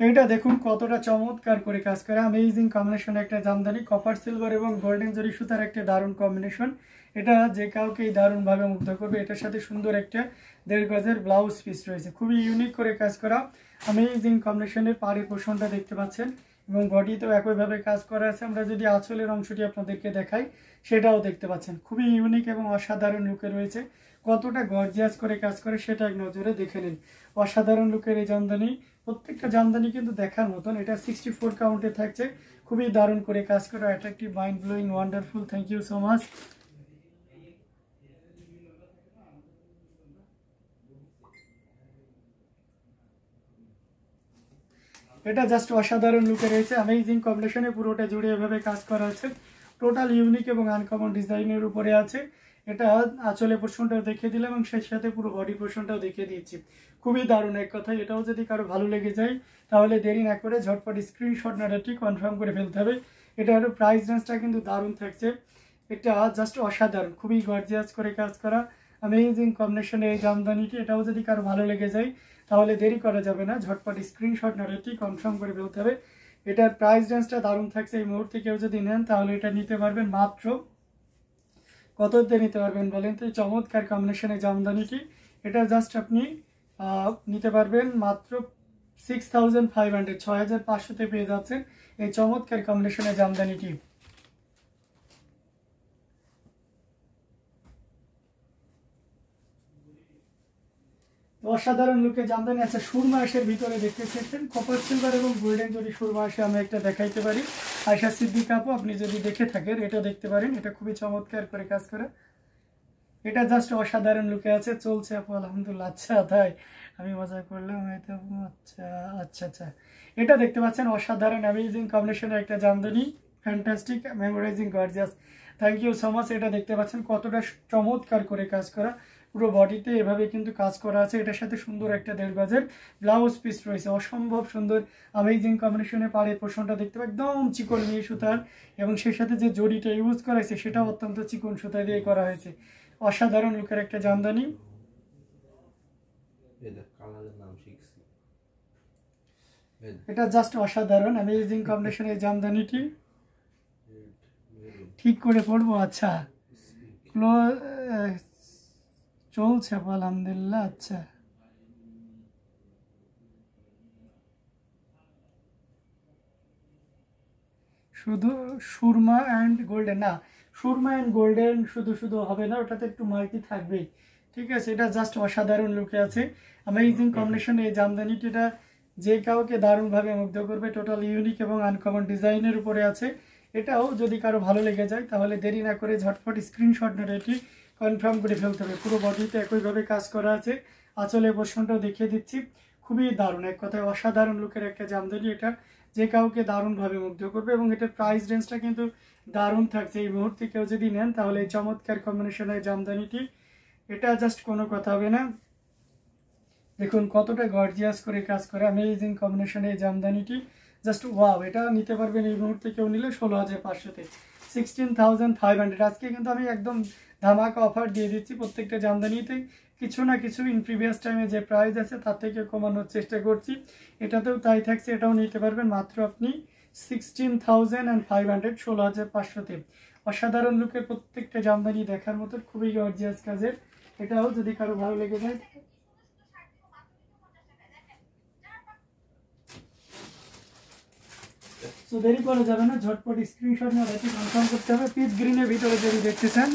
এটা দেখুন কতটা চমৎকার করে কাজ করে, অ্যামেজিং কম্বিনেশন একটা জামদানি, কপার সিলভার এবং গোল্ডেন জরি সুতার একটা দারুণ কম্বিনেশন। এটা যে কাউকেই দারুণভাবে মুগ্ধ করবে। এটার সাথে সুন্দর একটা 1.5 গজের ব্লাউজ পিস রয়েছে, খুবই ইউনিক করে কাজ করা অ্যামেজিং কম্বিনেশনের পাড়ি পোষণটা দেখতে পাচ্ছেন এবং বডিতেও একইভাবে কাজ করা আছে। আমরা যদি আঁচলের অংশটি আপনাদেরকে দেখাই সেটাও দেখতে পাচ্ছেন, খুবই ইউনিক এবং অসাধারণ লুকে রয়েছে। কতটা গর্জিয়াস করে কাজ করে সেটা এক নজরে দেখে নিন। অসাধারণ লুকের এই জামদানি, প্রত্যেকটা জামদানি কিন্তু দেখার মতন। এটা 64 কাউন্টে থাকছে, খুবই দারুণ করে কাজ করা, attractive, mind blowing, wonderful. Thank you so much. এটা জাস্ট অসাধারণ লুকে রয়েছে, অ্যামেজিং কম্বিনেশনে পুরোটা জুড়ে এভাবে কাজ করা আছে। টোটাল ইউনিক এবং আনকমন ডিজাইনের উপরে আছে। এটা আঁচলে পোর্শনটাও দেখিয়ে দিলাম এবং সেই সাথে পুরো বডি পোর্শনটাও দেখিয়ে দিয়েছি। খুবই দারুণ এক কথা। এটাও যদি কারো ভালো লেগে যায় তাহলে দেরি না করে ঝটপট স্ক্রিনশট নাটাটি কনফার্ম করে ফেলতে হবে। এটার প্রাইস রেঞ্জটা কিন্তু দারুণ থাকছে। এটা জাস্ট অসাধারণ, খুবই গর্জিয়াস করে কাজ করা অ্যামেজিং কম্বিনেশনে এই জামদানিটি। এটাও যদি কারো ভালো লেগে যায় তাহলে দেরি করা যাবে না, ঝটপট স্ক্রিনশট নাটাটি কনফার্ম করে ফেলতে হবে। এটার প্রাইস রেঞ্জটা দারুণ থাকছে। এই মুহূর্তে কেউ যদি নেন তাহলে এটা নিতে পারবেন মাত্র, কততে নিতে পারবেন বলেন তো? চমৎকার কম্বিনেশনে জামদানিটি, এটা জাস্ট আপনি নিতে পারবেন মাত্র 6500, 6500-তে পেয়ে যাচ্ছেন এই চমৎকার কম্বিনেশনে জামদানিটি। অসাধারণ লুকে জামদানি আছে। সুরমা আঁশের ভিতরে দেখতে চেয়েছেন, কপার সিলভার এবং গোল্ডেন যদি সুরমা আঁশে আমরা একটা দেখাইতে পারি। আয়শা সিদ্দিকা আপু, আপনি যদি দেখে থাকেন এটা দেখতে পারেন, এটা খুবই চমৎকার করে কাজ করে। এটা জাস্ট অসাধারণ লুকে আছে। চলছে আপু আলহামদুলিল্লাহ। আচ্ছা তাই, আমি মজা করলাম হয়তো। আচ্ছা আচ্ছা আচ্ছা, এটা দেখতে পাচ্ছেন অসাধারণ অ্যামেজিং কম্বিনেশনের একটা jamdani, fantastic, memorising, gorgeous. Thank you so much. এটা দেখতে পাচ্ছেন কতটা চমৎকার করে কাজ করা, পুরো বডিতে এভাবে কিন্তু কাজ করা আছে। এটার সাথে সুন্দর একটা 1.5 গজের ব্লাউজ পিস রয়েছে, অসম্ভব সুন্দর অ্যামেজিং কম্বিনেশনে। পাড়ের পোর্শনটা দেখতে পাই একদম চিকন মিহি সুতার এবং সেই সাথে যে জড়িটা ইউজ করা হয়েছে সেটাও অত্যন্ত চিকন সুতা দিয়ে করা হয়েছে। অসাধারণ লুকের একটা জামদানি। এটা জাস্ট অসাধারণ অ্যামেজিং কম্বিনেশন এই জামদানিটি। ঠিক করে পড়বো? আচ্ছা, চলছে আলহামদুলিল্লাহ। আচ্ছা, শুধু সুরমা অ্যান্ড গোল্ডেন না, সুরমা অ্যান্ড গোল্ডেন শুধু শুধু হবে না, ওটাতে একটু মাল্টি থাকবেই। ঠিক আছে, এটা জাস্ট অসাধারণ লুকে আছে অ্যামেজিং কম্বিনেশন এই জামদানিটি। এটা যে কাউকে দারুণভাবে মুগ্ধ করবে, টোটাল ইউনিক এবং আনকমন ডিজাইনের উপরে আছে। এটাও যদি কারো ভালো লেগে যায় তাহলে দেরি না করে ঝটফট স্ক্রিনশট নোট এটি কনফার্ম করে ফেলতে হবে। পুরো বডিতে একইভাবে কাজ করা আছে, আঁচলে পোর্শনটাও দেখিয়ে দিচ্ছি। খুবই দারুণ, এক কথায় অসাধারণ লুকের একটা জামদানি। এটা যে কাউকে দারুণভাবে মুগ্ধ করবে এবং এটার প্রাইস রেঞ্জটা কিন্তু দারুণ থাকছে। এই মুহূর্তে কেউ যদি নেন তাহলে এই চমৎকার কম্বিনেশনের জামদানিটি, এটা জাস্ট কোনো কথা হবে না। দেখুন কতটা গর্জিয়াস করে কাজ করে অ্যামেজিং কম্বিনেশনে এই জামদানিটি, জাস্ট ওয়াও। এটা নিতে পারবেন এই মুহূর্তে কেউ নিলে 16,500-তে, 16,500। আজকে কিন্তু আমি একদম ধামাকা অফার দিয়ে দিচ্ছি। প্রত্যেকটা জামদানিতে কিছু না কিছু ইন প্রিভিয়াস টাইমে যে প্রাইস আছে তার থেকে কমানোর চেষ্টা করছি, এটাতেও তাই থাকছে। এটাও নিতে পারবেন মাত্র আপনি 16,500, 16,500-তে। অসাধারণ লুকের প্রত্যেকটা জামদানি দেখার মতো, খুবই গর্জিয়াস কাজের। এটাও যদি কারো ভালো লেগে যায় তো দেরি করা যাবে না, ঝটপট স্ক্রিনশট না রেখে কনফার্ম করতে হবে। পিচ গ্রিনের ভিতরে যদি দেখতে চান,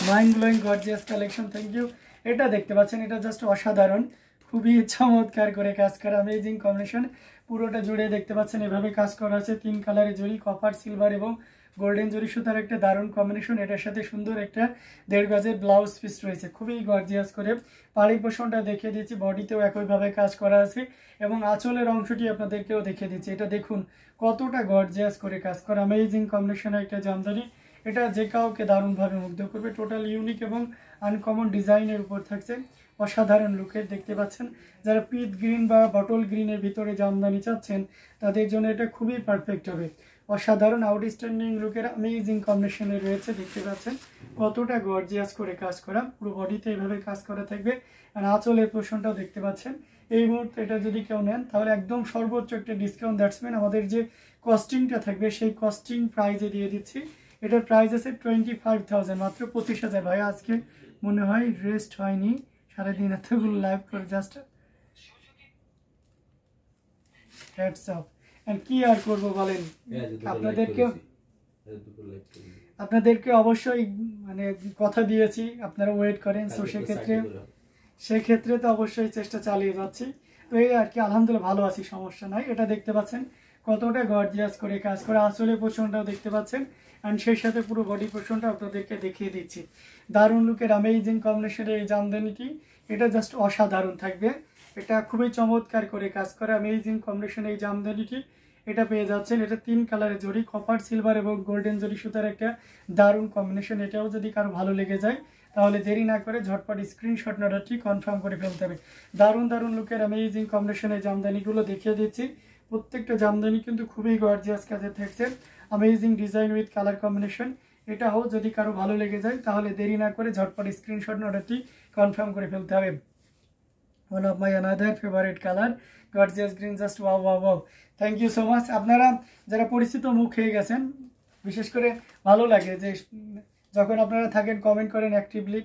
mind blowing gorgeous collection. Thank you. এটা দেখতে পাচ্ছেন, এটা জাস্ট অসাধারণ, খুবই চমৎকার করে কাজ করা অ্যামেজিং কম্বিনেশন। পুরোটা জুড়ে দেখতে পাচ্ছেন এভাবে কাজ করা আছে, 3 কালারে জড়ি, কপার সিলভার এবং গোল্ডেন জরি সুতার একটা দারুণ কম্বিনেশন। এটার সাথে সুন্দর একটা 1.5 গজের ব্লাউজ পিস রয়েছে, খুবই গর্জিয়াস করে। পাড়ি পোষণটা দেখিয়ে দিচ্ছি, বডিতেও একইভাবে কাজ করা আছে এবং আঁচলের অংশটি আপনাদেরকেও দেখিয়ে দিচ্ছি। এটা দেখুন কতটা গর্জিয়াস করে কাজ করা অ্যামেজিং কম্বিনেশনের একটা জামদানি। এটা যে কাউকে দারুণভাবে মুগ্ধ করবে, টোটাল ইউনিক এবং আনকমন ডিজাইনের উপর থাকছে, অসাধারণ লুকের। দেখতে পাচ্ছেন যারা পিট গ্রিন বা বটল গ্রিনের ভিতরে জামদানি চাচ্ছেন তাদের জন্য এটা খুবই পারফেক্ট হবে। অসাধারণ আউটস্ট্যান্ডিং লুকের অ্যামেজিং কম্বিনেশনে রয়েছে। দেখতে পাচ্ছেন কতটা গর্জিয়াস করে কাজ করা, পুরো বডিতে এইভাবে কাজ করা থাকবে। আর আঁচলের পোর্শনটাও দেখতে পাচ্ছেন এই মুহূর্তে এটা যদি কেউ নেন তাহলে একদম সর্বোচ্চ একটা ডিসকাউন্ট, দ্যাটস মিন আমাদের যে কস্টিংটা থাকবে সেই কস্টিং প্রাইজে দিয়ে দিচ্ছি। এটার প্রাইস আছে 25,000, মাত্র 25,000। ভাই আজকে মনে হয় রেস্ট হয়নি, সারাদিন এতগুলো লাইভ করে জাস্ট হেডস আপ। এন্ড কি আর করবো বলেন, আপনাদেরকে অবশ্যই মানে কথা দিয়েছি, আপনারা ওয়েট করেন। সো সেক্ষেত্রে তো অবশ্যই চেষ্টা চালিয়ে যাচ্ছি। তো এই আর কি, আলহামদুলিল্লাহ ভালো আছি, সমস্যা নাই। এটা দেখতে পাচ্ছেন কতটা গর্জিয়াস করে কাজ করে, আসলে পোর্শনটাও দেখতে পাচ্ছেন অ্যান্ড সেই সাথে পুরো বডি পোর্শনটা আপনাদেরকে দেখিয়ে দিচ্ছি। দারুণ লুকের অ্যামেজিং কম্বিনেশনের এই জামদানিটি, এটা জাস্ট অসাধারণ থাকবে। এটা খুবই চমৎকার করে কাজ করে অ্যামেজিং কম্বিনেশনের এই জামদানিটি এটা পেয়ে যাচ্ছেন। এটা 3 কালারের জড়ি, কপার, সিলভার এবং গোল্ডেন জড়ি সুতার একটা দারুণ কম্বিনেশন। এটাও যদি কারো ভালো লেগে যায় তাহলে দেরি না করে ঝটপট স্ক্রিনশট অর্ডারটি কনফার্ম করে ফেলতে হবে। দারুণ দারুণ লুকের অ্যামেজিং কম্বিনেশনের জামদানিগুলো দেখিয়ে দিচ্ছি। প্রত্যেকটা জামদানি কিন্তু খুবই গর্জিয়াস কাজের থাকছে, amazing design with colour combination. এটাও যদি কারো ভালো লেগে যায় তাহলে দেরি না করে ঝটপট স্ক্রিনশট অর্ডারটি কনফার্ম করে ফেলতে হবে। One of my another favourite colour, gorgeous green, just wow wow wow. Thank you so much. আপনারা যারা পরিচিত মুখ হয়ে গেছেন, বিশেষ করে ভালো লাগে যে যখন আপনারা থাকেন কমেন্ট করেন অ্যাক্টিভলি,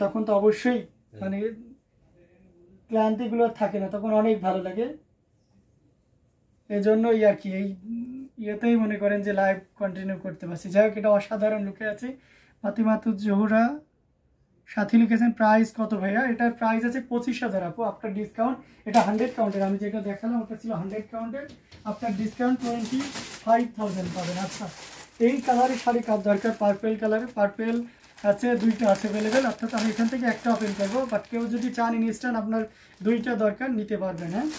তখন তো অবশ্যই মানে ক্লান্তিগুলো থাকে না, তখন অনেক ভালো লাগে। এজন্যই আর কি এই ইয়েতেই মনে করেন যে লাইভ কন্টিনিউ করতে পারছি। যাই হোক, এটা অসাধারণ লুকে আছে। ফাতিমাতুজ জোহরা সাথী লিখেছেন প্রাইস কত ভাইয়া? এটার প্রাইস আছে 25,000 আপু, আফটার ডিসকাউন্ট। এটা 100 কাউন্টের, আমি যেটা দেখালাম ওটা ছিল 100 কাউন্টের, আফটার ডিসকাউন্ট 25,000 পাবেন। আচ্ছা, এই কালারের শাড়ি কার দরকার? পার্পেল কালারে, পার্পেল আছে, 2টা আছে অ্যাভেলেবেল, অর্থাৎ আমি এখান থেকে একটা ওপেন করবো, বাট কেউ যদি চান ইনস্ট্যান্ট আপনার 2টা দরকার নিতে পারবেন। হ্যাঁ,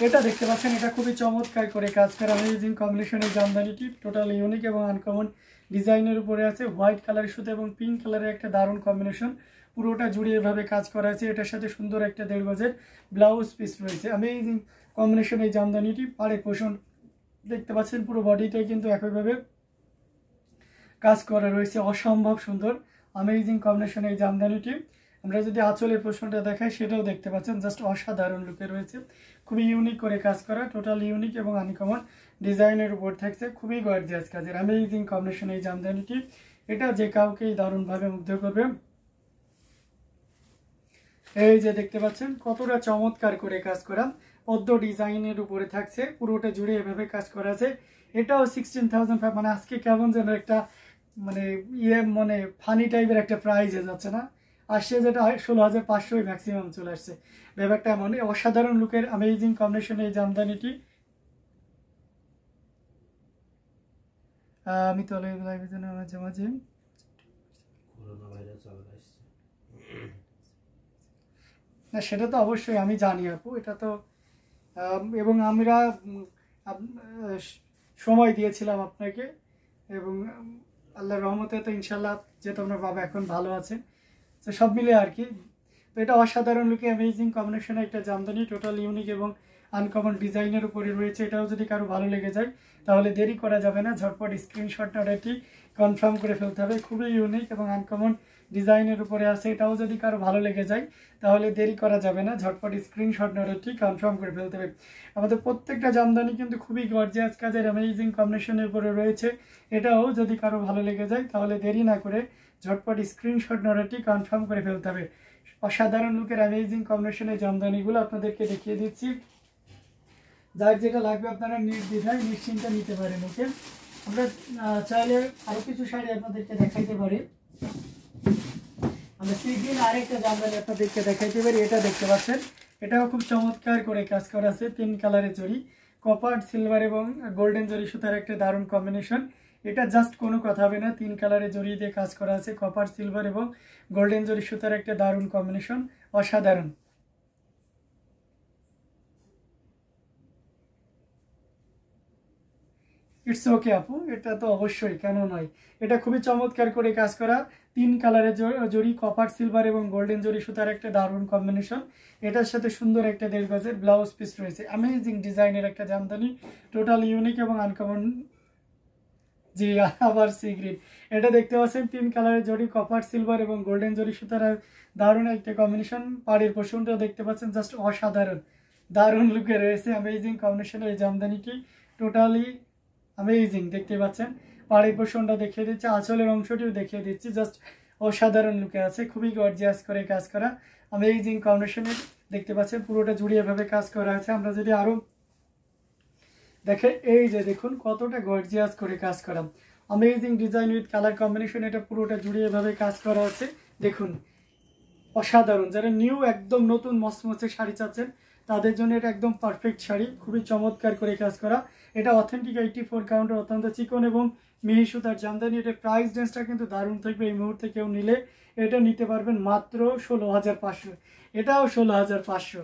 এটা দেখতে পাচ্ছেন, এটা খুবই চমৎকার করে কাজ করা অ্যামেজিং কম্বিনেশনের জামদানিটি, টোটাল ইউনিক এবং আনকমন ডিজাইনের উপরে আছে। হোয়াইট কালারের সুতো এবং পিঙ্ক কালারের একটা দারুণ কম্বিনেশন, পুরোটা জুড়ে এভাবে কাজ করা আছে। এটার সাথে সুন্দর একটা 1.5 গজের ব্লাউজ পিস রয়েছে। অ্যামেজিং কম্বিনেশন এই জামদানিটি, পাড়ে পোষণ দেখতে পাচ্ছেন, পুরো বডিটাই কিন্তু একইভাবে কাজ করা রয়েছে, অসম্ভব সুন্দর অ্যামেজিং কম্বিনেশন এই জামদানিটি। আমরা যদি আঁচলের পোর্শনটা দেখাই সেটাও দেখতে পাচ্ছেন, জাস্ট অসাধারণ লুকে রয়েছে, খুবই ইউনিক করে কাজ করা, টোটাল ইউনিক এবং আনকমন ডিজাইনের উপর থাকছে, খুবই গর্জিয়াস কাজের অ্যামেজিং কম্বিনেশন এই জামদানিটি। এটা যে কাউকেই দারুণভাবে মুগ্ধ করবে। এই যে দেখতে পাচ্ছেন কতটা চমৎকার করে কাজ করা, পদ্ম ডিজাইনের উপরে থাকছে, পুরোটা জুড়ে এভাবে কাজ করা আছে। এটাও 16,500, মানে আজকে কেমন যেন একটা মানে মানে ফানি টাইপের একটা প্রাইজে যাচ্ছে না, আসছে যেটা 16,500 ম্যাক্সিমাম চলে আসছে। ব্যাপারটা এমন অসাধারণ লুকের অ্যামেজিং কম্বিনেশন এই জামদানিটি। আমি তো মাঝে মাঝে না, সেটা তো অবশ্যই আমি জানি আপু, এটা তো এবং আমরা সময় দিয়েছিলাম আপনাকে, এবং আল্লাহর রহমতে তো ইনশাল্লাহ যেহেতু আপনার বাবা এখন ভালো আছে, তো সব মিলে আর কি। তো এটা অসাধারণ লুকে অ্যামেজিং কম্বিনেশনে একটা জামদানি, টোটাল ইউনিক এবং আনকমন ডিজাইনের উপরে রয়েছে। এটাও যদি কারো ভালো লেগে যায় তাহলে দেরি করা যাবে না, ঝটপট স্ক্রিনশট অর্ডারটি কনফার্ম করে ফেলতে হবে। খুবই ইউনিক এবং আনকমন ডিজাইনের উপরে আছে, এটাও যদি কারো ভালো লেগে যায় তাহলে দেরি করা যাবে না, ঝটপট স্ক্রিনশট অর্ডারটি কনফার্ম করে ফেলতে হবে। আমাদের প্রত্যেকটা জামদানি কিন্তু খুবই গর্জিয়াস কাজের অ্যামেজিং কম্বিনেশনের উপরে রয়েছে। এটাও যদি কারো ভালো লেগে যায় তাহলে দেরি না করে ঝটপট স্ক্রিনশট অর্ডারটি কনফার্ম করে ফেলতে হবে। অসাধারণ লুকের অ্যামেজিং কম্বিনেশনের জামদানিগুলো আপনাদেরকে দেখিয়ে দিচ্ছি, যার যেটা লাগবে আপনারা নির্দ্বিধায় নিশ্চিন্তে নিতে পারেন। ওকে, আমরা চাইলে আরো কিছু শাড়ি আপনাদেরকে দেখাইতে পারি। আমরা সিগ্রিন আরেকটা জামদানি আপনাদেরকে দেখাইতে পারি। এটা দেখতে পাচ্ছেন, এটাও খুব চমৎকার করে কাজ করা আছে, 3 কালারের জড়ি, কপার, সিলভার এবং গোল্ডেন জড়ি সুতার একটা দারুণ কম্বিনেশন। এটা জাস্ট কোনো কথা হবে না, 3 কালারের জড়ি দিয়ে কাজ করা আছে, কপার, সিলভার এবং গোল্ডেন জড়ি সুতার একটা দারুণ কম্বিনেশন, অসাধারণ। ইটস ওকে আপু, এটা তো অবশ্যই, কেন নয়। এটা খুবই চমৎকার করে কাজ করা, 3 কালারের জড়ি, কপার, সিলভার এবং গোল্ডেন জড়ি সুতার একটা দারুণ কম্বিনেশন। এটার সাথে সুন্দর একটা 1.5 গজের ব্লাউজ পিস রয়েছে। অ্যামেজিং ডিজাইনের একটা জামদানি, টোটাল ইউনিক এবং আনকমন জি আবার সি গ্রিন। এটা দেখতে পাচ্ছেন 3 কালারের জড়ি, কপার সিলভার এবং গোল্ডেন জরি সুতার দারুণ একটা কম্বিনেশন। পাড়ির পোষণটাও দেখতে পাচ্ছেন জাস্ট অসাধারণ, দারুণ লুকে রয়েছে। অ্যামেজিং কম্বিনেশনের এই জামদানিটি টোটালি অ্যামেজিং দেখতে পাচ্ছেন। পাড়ির পোষণটা দেখিয়ে দিচ্ছি, আঁচলের অংশটিও দেখিয়ে দিচ্ছি, জাস্ট অসাধারণ লুকে আছে, খুবই গর্জিয়াস করে কাজ করা অ্যামেজিং কম্বিনেশনের দেখতে পাচ্ছেন। পুরোটা জুড়ে এভাবে কাজ করা আছে। আমরা যদি আরো দেখে এই যে দেখুন কতটা গর্জিয়াস করে কাজ করা, amazing design with colour combination. এটা পুরোটা জুড়ে এভাবে কাজ করা আছে দেখুন, অসাধারণ। যারা নিউ একদম নতুন মসমসে শাড়ি চাচ্ছেন তাদের জন্য এটা একদম পারফেক্ট শাড়ি, খুবই চমৎকার করে কাজ করা। এটা অথেন্টিক 84 কাউন্টার অত্যন্ত চিকন এবং মিহি সুতার জামদানি। এটা প্রাইস রেঞ্জটা কিন্তু দারুণ থাকবে। এই মুহূর্তে কেউ নিলে এটা নিতে পারবেন মাত্র 16,500, এটাও 16,500,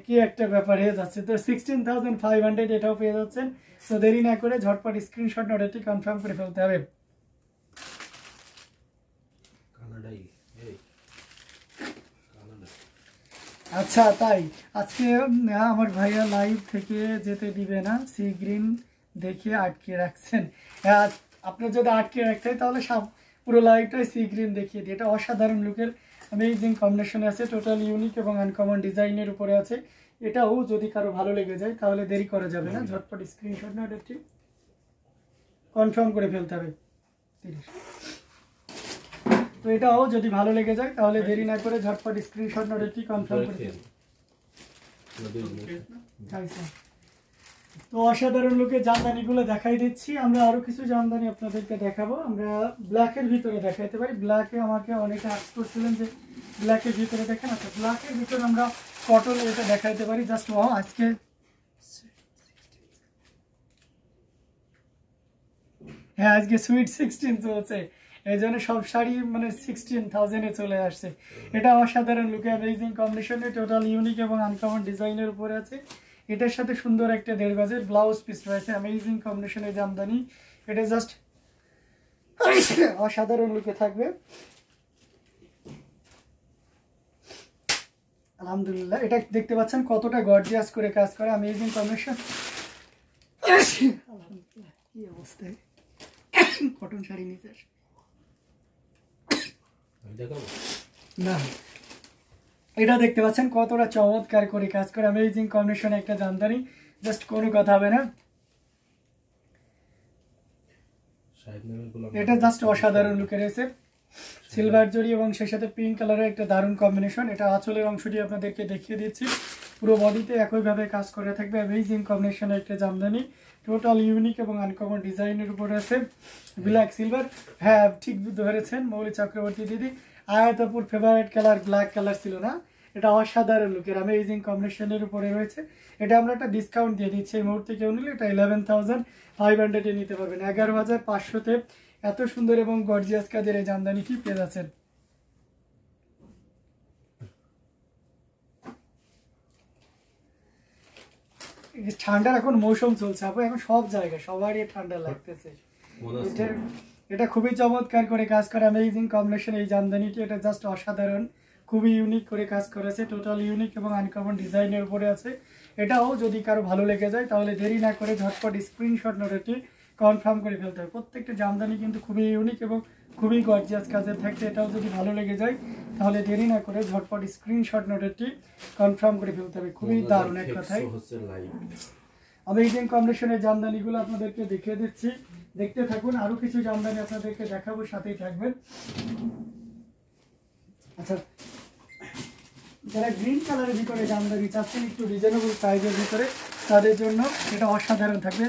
কি একটা ব্যাপার হয়ে যাচ্ছে। তো 16,500 এটাও পেয়ে যাচ্ছেন। তো দেরি না করে ঝটপট স্ক্রিনশট অর্ডারটি কনফার্ম করে ফেলতে হবে। আচ্ছা তাই আজকে আমার ভাইয়া লাইভ থেকে যেতে দিবে না, সি গ্রিন দেখে আটকে রাখছেন। আপনার যদি আটকে রাখতে হয় তাহলে পুরো লাইভটাই সি গ্রিন দেখিয়ে দিই। এটা অসাধারণ লুকের অ্যামেজিং কম্বিনেশনে আছে, টোটাল ইউনিক এবং আনকমন ডিজাইনের উপরে আছে। এটাও যদি কারো ভালো লেগে যায় তাহলে দেরি করা যাবে না, ঝটপট স্ক্রিনশট না এটা ঠিক কনফার্ম করে ফেলতে হবে। তো এটাও যদি ভালো লেগে যায় তাহলে দেরি না করে ঝটপট স্ক্রিনশট নোটটি কনফার্ম করে দিন। তো অসাধারণ লুকের জামদানিগুলো দেখাই দিচ্ছি। আমরা আরো কিছু জামদানি আপনাদেরকে দেখাবো। আমরা ব্ল্যাকের ভিতরে দেখাইতে পারি। ব্ল্যাকে আমাকে অনেকে আস্ক করছিলেন যে ব্ল্যাকের ভিতরে দেখেন। আচ্ছা ব্ল্যাকের ভিতরে আমরা কটন এটা দেখাইতে পারি। জাস্ট আজকে হ্যাঁ আজকে সুইট 16 চলছে, এই জন্য সব শাড়ি মানে 16,000-এ চলে আসছে। এটা অসাধারণ লুকে অ্যামেজিং কম্বিনেশনে টোটাল ইউনিক এবং আনকমন ডিজাইনের উপরে আছে। এটার সাথে সুন্দর একটা 1.5 গজের ব্লাউজ পিস রয়েছে অ্যামেজিং কম্বিনেশনের জামদানি। এটা জাস্ট অসাধারণ লুকে থাকবে। আলহামদুলিল্লাহ এটা দেখতে পাচ্ছেন কতটা গর্জিয়াস করে কাজ করে অ্যামেজিং কম্বিনেশন। আলহামদুলিল্লাহ কি অবস্থা, কটন শাড়ি নিতে না, এটা দেখতে পাচ্ছেন কতটা চমৎকার করে কাজ করে অ্যামেজিং কম্বিনেশন একটা জামদানি, জাস্ট কোনো কথা হবে না। এটা জাস্ট অসাধারণ লুকে রয়েছে, সিলভার জরি এবং সেই সাথে পিঙ্ক কালারের একটা দারুণ কম্বিনেশন। এটা আঁচলের অংশটি আপনাদেরকে দেখিয়ে দিচ্ছি, পুরো বডিতে একইভাবে কাজ করে থাকবে অ্যামেজিং কম্বিনেশন একটা জামদানি, টোটাল ইউনিক এবং আনকমন ডিজাইনের উপর আছে। ব্ল্যাক সিলভার, হ্যাঁ ঠিক ধরেছেন মৌলি চক্রবর্তী দিদি। আয়াতপুর ফেভারিট কালার ব্ল্যাক কালার ছিল না, এটা অসাধারণ লুকের অ্যামেজিং কম্বিনেশনের উপরে রয়েছে। এটা আমরা একটা ডিসকাউন্ট দিয়ে দিচ্ছি এই মুহূর্তে, কেউ নিলে এটা 11,500-এ নিতে পারবেন। 11,500-তে এত সুন্দর এবং গর্জিয়াস কাজের এই জামদানিটি পেয়ে যাচ্ছেন। ঠান্ডার এখন মৌসুম চলছে আপু, এখন সব জায়গায় সবারই ঠান্ডা লাগতেছে। এটা খুবই চমৎকার করে কাজ করে অ্যামেজিং কম্বিনেশন এই জামদানিটি। এটা জাস্ট অসাধারণ, খুবই ইউনিক করে কাজ করেছে, টোটাল ইউনিক এবং আনকমন ডিজাইনের উপরে আছে। এটাও যদি কারো ভালো লেগে যায় তাহলে দেরি না করে ঝটপট স্ক্রিনশট নোটটি কনফার্ম করে ফেলতে হবে। প্রত্যেকটা জামদানি কিন্তু খুবই ইউনিক এবং খুবই গর্জিয়াস কাজের থাকছে। এটাও যদি ভালো লেগে যায় তাহলে দেরি না করে ঝটপট স্ক্রিনশট নোটটি কনফার্ম করে ফেলতে হবে। খুবই দারুণ এক কথায় অ্যামেজিং কম্বিনেশনের জামদানিগুলো আপনাদেরকে দেখিয়ে দিচ্ছি, দেখতে থাকুন। আরো কিছু জামদানি আপনাদেরকে দেখাবো, সাথেই থাকবেন। আচ্ছা যারা গ্রিন কালারের ভিতরে জামদানি চাচ্ছেন একটু রিজনেবল প্রাইসের ভিতরে, তাদের জন্য এটা অসাধারণ থাকবে।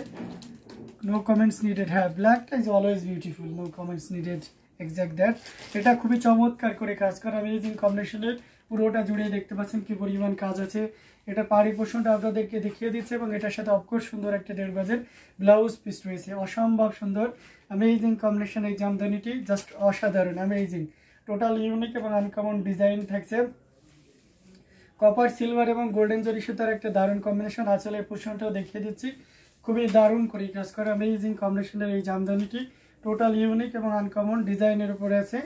নো কমেন্টস নিডেড, হ্যাঁ ব্ল্যাকটা is always beautiful, no comments needed, exact that. এটা খুবই চমৎকার করে কাজ করা অ্যামেজিং কম্বিনেশনের, পুরোটা জুড়ে দেখতে পাচ্ছেন কি পরিমাণ কাজ আছে। এটা পাড়ি পোষণটা আপনাদেরকে দেখিয়ে দিচ্ছে এবং এটার সাথে অফকোর্স সুন্দর একটা 1.5 গজের ব্লাউজ পিস রয়েছে, অসম্ভব সুন্দর অ্যামেজিং কম্বিনেশন এই জামদানিটি, জাস্ট অসাধারণ অ্যামেজিং, টোটাল ইউনিক এবং আনকমন ডিজাইন থাকছে। কপার সিলভার এবং গোল্ডেন জরি সুতার একটা দারুণ কম্বিনেশন। আঁচলের পোষণটাও দেখিয়ে দিচ্ছি, খুবই দারুণ করে কাজ করে অ্যামেজিং কম্বিনেশনের এই জামদানিটি, টোটাল ইউনিক এবং আনকমন ডিজাইনের উপরে আছে।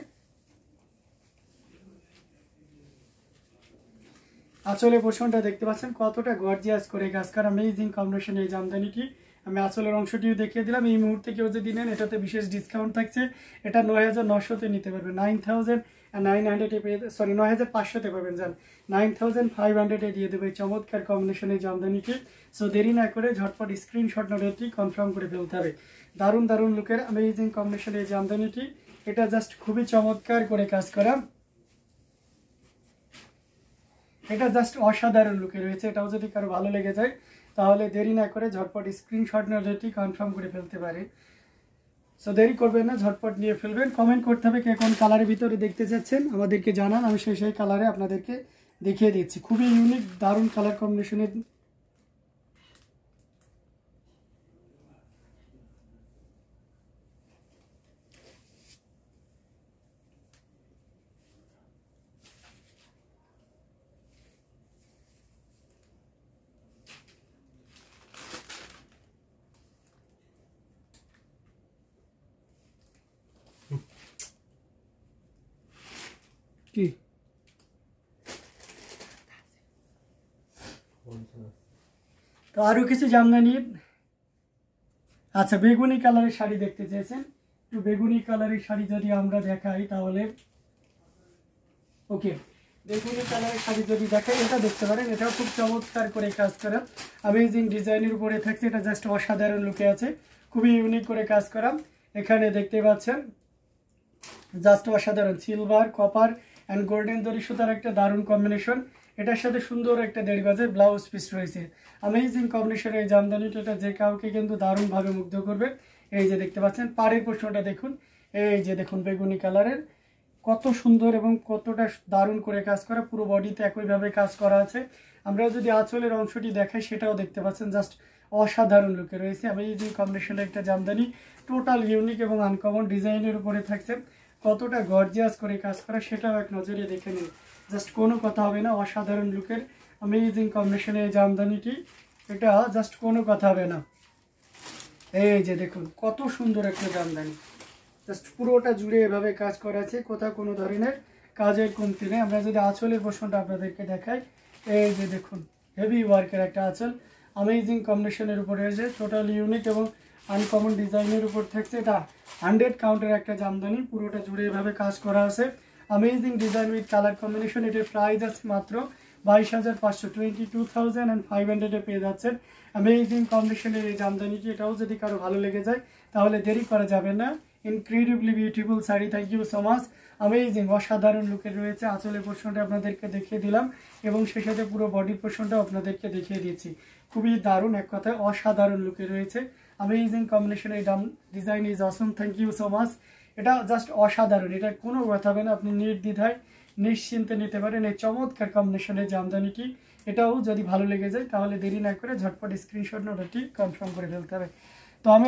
আঁচলের পোষণটা দেখতে পাচ্ছেন কতটা গর্জিয়াস করে কাজ করা অ্যামেজিং কম্বিনেশন এই জামদানিটি। আমি আঁচলের অংশটিও দেখিয়ে দিলাম। এই মুহূর্তে কেউ যদি নেন এটাতে বিশেষ ডিসকাউন্ট থাকছে, এটা 9,900-তে নিতে পারবেন, 9,900-এ পেয়ে, সরি 9,500-তে পাবেন, যান 9,500-এ দিয়ে দেবে চমৎকার কম্বিনেশনের জামদানিটি। সো দেরি না করে ঝটপট স্ক্রিনশট নোটটি কনফার্ম করে ফেলতে হবে। দারুণ দারুণ লুকের অ্যামেজিং কম্বিনেশনের এই জামদানিটি, এটা জাস্ট খুবই চমৎকার করে কাজ করা, এটা জাস্ট অসাধারণ লুকে রয়েছে। এটাও যদি কারো ভালো লেগে যায় তাহলে দেরি না করে ঝটপট স্ক্রিনশট নোটটি কনফার্ম করে ফেলতে পারে। সো দেরি করবেন না, ঝটপট নিয়ে ফেলবেন। কমেন্ট করতে হবে কে কোন কালারের ভিতরে দেখতে চাচ্ছেন, আমাদেরকে জানান, আমি সেই কালারে আপনাদেরকে দেখিয়ে দিচ্ছি। খুবই ইউনিক দারুণ কালার কম্বিনেশনের কি তো আরো কিছু জামদানি। আচ্ছা, বেগুনি কালারের শাড়ি দেখতে চেয়েছেন, একটু বেগুনি কালারের শাড়ি যদি আমরা দেখাই তাহলে, ওকে, বেগুনি কালারের শাড়ি যদি দেখাই এটা দেখতে পারেন, এটাও খুব চমৎকার করে কাজ করা, অ্যামেজিং ডিজাইনের উপরে থাকছে। এটা জাস্ট অসাধারণ লুকে আছে, খুবই ইউনিক করে কাজ করা। এখানে দেখতে পাচ্ছেন জাস্ট অসাধারণ সিলভার, কপার অ্যান্ড গোল্ডেন জরি সুতার একটা দারুণ কম্বিনেশন। এটার সাথে সুন্দর একটা 1.5 গজের ব্লাউজ পিস রয়েছে। অ্যামেজিং কম্বিনেশনের এই জামদানিটা, এটা যে কাউকে কিন্তু দারুণভাবে মুগ্ধ করবে। এই যে দেখতে পাচ্ছেন পাড়ের পোর্শনটা দেখুন, এই যে দেখুন বেগুনি কালারের, কত সুন্দর এবং কতটা দারুণ করে কাজ করা, পুরো বডিতে একইভাবে কাজ করা আছে। আমরা যদি আঁচলের অংশটি দেখাই সেটাও দেখতে পাচ্ছেন, জাস্ট অসাধারণ লুকে রয়েছে। অ্যামেজিং কম্বিনেশনের একটা জামদানি, টোটাল ইউনিক এবং আনকমন ডিজাইনের উপরে থাকছে। কতটা গর্জিয়াস করে কাজ করা সেটাও এক নজরে দেখে নিন, জাস্ট কোনো কথা হবে না। অসাধারণ লুকের অ্যামেজিং কম্বিনেশনের জামদানিটি, এটা জাস্ট কোনো কথা হবে না। এই যে দেখুন কত সুন্দর একটা জামদানি, জাস্ট পুরোটা জুড়ে এভাবে কাজ করা আছে, কোথাও কোনো ধরনের কাজের কমতি নেই। আমরা যদি আঁচলের পোর্শনটা আপনাদেরকে দেখাই, এই যে দেখুন হেভি ওয়ার্কের একটা আঁচল, অ্যামেজিং কম্বিনেশনের উপরে রয়েছে, টোটাল ইউনিক এবং আনকমন ডিজাইনের উপর থাকছে। এটা 100 কাউন্টের একটা জামদানি, পুরোটা জুড়ে এভাবে কাজ করা আছে, amazing design with colour combination. এটার প্রাইস আছে মাত্র 22,500, 22,500-এ পেয়ে যাচ্ছেন অ্যামেজিং কম্বিনেশনের এই জামদানিটি। এটাও যদি কারো ভালো লেগে যায় তাহলে দেরি করা যাবে না। Incredibly beautiful sari, thank you so much. Amazing অসাধারণ লুকের রয়েছে। আঁচলের পোর্শনটা আপনাদেরকে দেখিয়ে দিলাম এবং সেই সাথে পুরো বডির পোর্শনটাও আপনাদেরকে দেখিয়ে দিয়েছি। খুবই দারুণ, এক কথায় অসাধারণ লুকে রয়েছে। অ্যামেজিং কম্বিনেশনের এই design is awesome, thank you so much. এটা জাস্ট অসাধারণ, এটা কোনো কথা হবে না, আপনি নির্দ্বিধায় নিশ্চিন্তে নিতে পারেন এই চমৎকার কম্বিনেশনের জামদানিটি। এটাও যদি ভালো লেগে যায় তাহলে দেরি না করে ঝটপট স্ক্রিনশট নোটটি কনফার্ম করে ফেলতে হবে। তো আমি